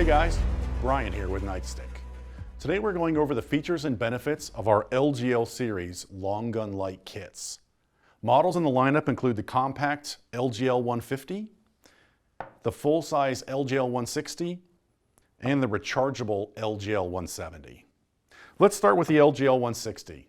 guys, Brian here with Nightstick. Today we're going over the features and benefits of our LGL series long gun light kits. Models in the lineup include the compact LGL-150, the full-size LGL-160, and the rechargeable LGL-170. Let's start with the LGL-160.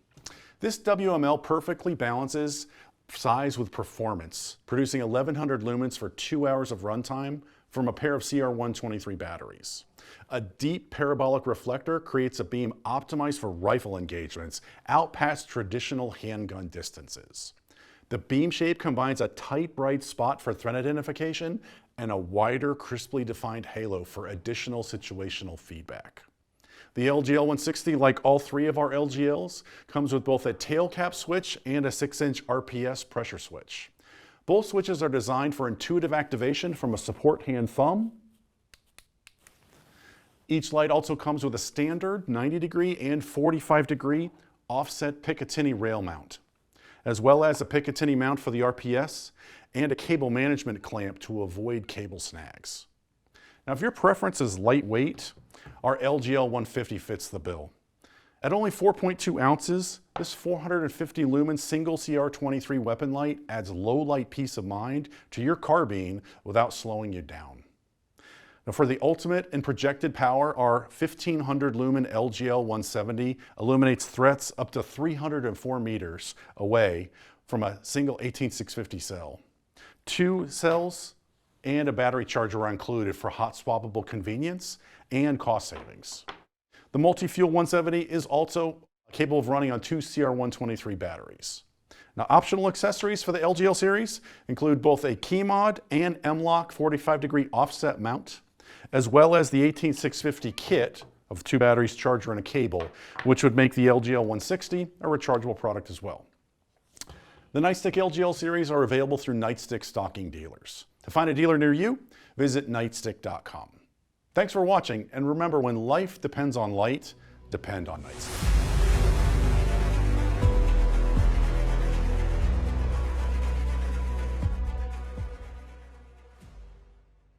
This WML perfectly balances size with performance, producing 1100 lumens for 2 hours of runtime from a pair of CR123 batteries. A deep parabolic reflector creates a beam optimized for rifle engagements out past traditional handgun distances. The beam shape combines a tight, bright spot for threat identification and a wider, crisply defined halo for additional situational feedback. The LGL-160, like all three of our LGLs, comes with both a tail cap switch and a 6-inch RPS pressure switch. Both switches are designed for intuitive activation from a support hand thumb. Each light also comes with a standard 90-degree and 45-degree offset Picatinny rail mount, as well as a Picatinny mount for the RPS and a cable management clamp to avoid cable snags. Now, if your preference is lightweight, our LGL-150 fits the bill. At only 4.2 ounces, this 450 lumen single CR23 weapon light adds low light peace of mind to your carbine without slowing you down. Now, for the ultimate in projected power, our 1500 lumen LGL-170 illuminates threats up to 304 meters away from a single 18650 cell. 2 cells and a battery charger are included for hot swappable convenience and cost savings. The multi-fuel 170 is also capable of running on 2 CR123 batteries. Now, optional accessories for the LGL series include both a key mod and M-LOK 45-degree offset mount, as well as the 18650 kit of 2 batteries, charger, and a cable, which would make the LGL-160 a rechargeable product as well. The Nightstick LGL series are available through Nightstick stocking dealers. To find a dealer near you, visit nightstick.com. Thanks for watching, and remember, when life depends on light, depend on Nightstick.